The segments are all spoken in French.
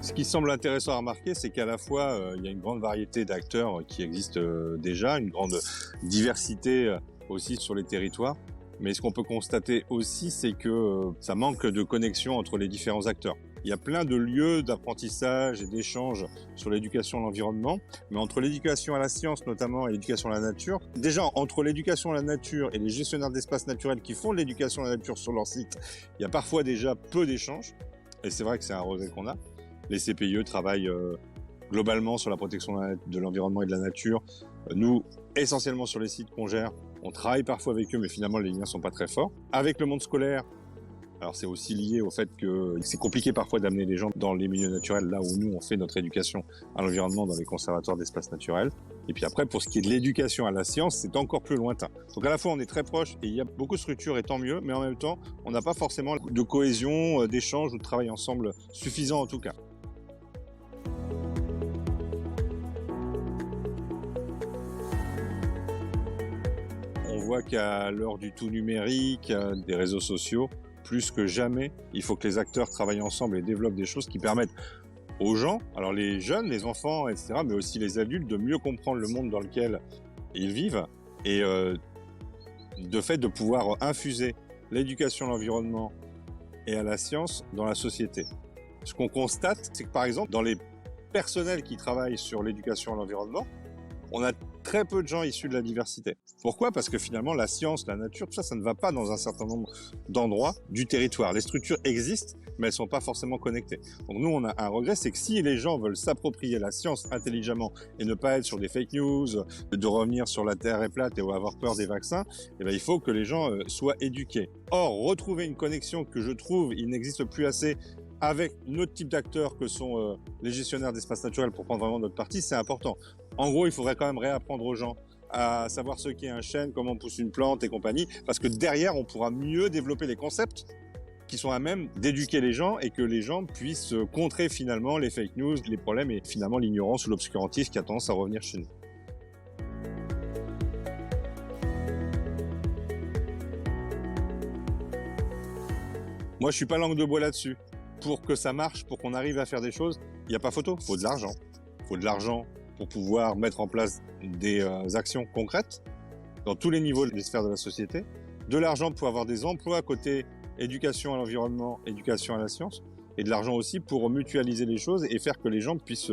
Ce qui semble intéressant à remarquer, c'est qu'à la fois, il y a une grande variété d'acteurs qui existent déjà, une grande diversité aussi sur les territoires. Mais ce qu'on peut constater aussi, c'est que ça manque de connexion entre les différents acteurs. Il y a plein de lieux d'apprentissage et d'échange sur l'éducation à l'environnement, mais entre l'éducation à la science notamment et l'éducation à la nature, déjà entre l'éducation à la nature et les gestionnaires d'espaces naturels qui font de l'éducation à la nature sur leur site, il y a parfois déjà peu d'échanges, et c'est vrai que c'est un regret qu'on a. Les CPIE travaillent globalement sur la protection de l'environnement et de la nature. Nous, essentiellement sur les sites qu'on gère, on travaille parfois avec eux, mais finalement les liens sont pas très forts. Avec le monde scolaire, alors c'est aussi lié au fait que c'est compliqué parfois d'amener les gens dans les milieux naturels, là où nous on fait notre éducation à l'environnement dans les conservatoires d'espaces naturels. Et puis après, pour ce qui est de l'éducation à la science, c'est encore plus lointain. Donc à la fois on est très proche et il y a beaucoup de structures et tant mieux, mais en même temps, on n'a pas forcément de cohésion, d'échange ou de travail ensemble suffisant en tout cas. On voit qu'à l'heure du tout numérique, des réseaux sociaux, plus que jamais, il faut que les acteurs travaillent ensemble et développent des choses qui permettent aux gens, alors les jeunes, les enfants, etc., mais aussi les adultes, de mieux comprendre le monde dans lequel ils vivent et de fait de pouvoir infuser l'éducation à l'environnement et à la science dans la société. Ce qu'on constate, c'est que par exemple, dans les personnels qui travaillent sur l'éducation à l'environnement, on a très peu de gens issus de la diversité. Pourquoi ? Parce que finalement, la science, la nature, tout ça, ça ne va pas dans un certain nombre d'endroits du territoire. Les structures existent, mais elles sont pas forcément connectées. Donc nous, on a un regret, c'est que si les gens veulent s'approprier la science intelligemment et ne pas être sur des fake news, de revenir sur la Terre est plate et avoir peur des vaccins, eh ben, il faut que les gens soient éduqués. Or, retrouver une connexion que je trouve, il n'existe plus assez avec notre type d'acteurs que sont les gestionnaires d'espaces naturels pour prendre vraiment notre parti, c'est important. En gros, il faudrait quand même réapprendre aux gens à savoir ce qu'est un chêne, comment on pousse une plante et compagnie, parce que derrière, on pourra mieux développer les concepts qui sont à même d'éduquer les gens et que les gens puissent contrer finalement les fake news, les problèmes et finalement l'ignorance ou l'obscurantisme qui a tendance à revenir chez nous. Moi, je suis pas langue de bois là-dessus. Pour que ça marche, pour qu'on arrive à faire des choses, il n'y a pas photo, il faut de l'argent. Il faut de l'argent pour pouvoir mettre en place des actions concrètes dans tous les niveaux des sphères de la société. De l'argent pour avoir des emplois côté éducation à l'environnement, éducation à la science. Et de l'argent aussi pour mutualiser les choses et faire que les gens puissent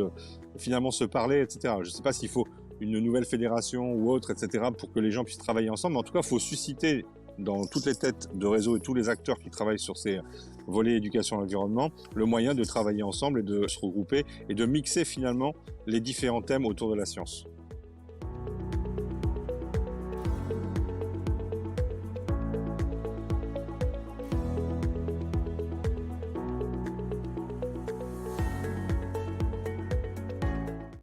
finalement se parler, etc. Je ne sais pas s'il faut une nouvelle fédération ou autre, etc. pour que les gens puissent travailler ensemble. Mais en tout cas, il faut susciter dans toutes les têtes de réseau et tous les acteurs qui travaillent sur ces volets éducation à l'environnement, le moyen de travailler ensemble et de se regrouper et de mixer finalement les différents thèmes autour de la science.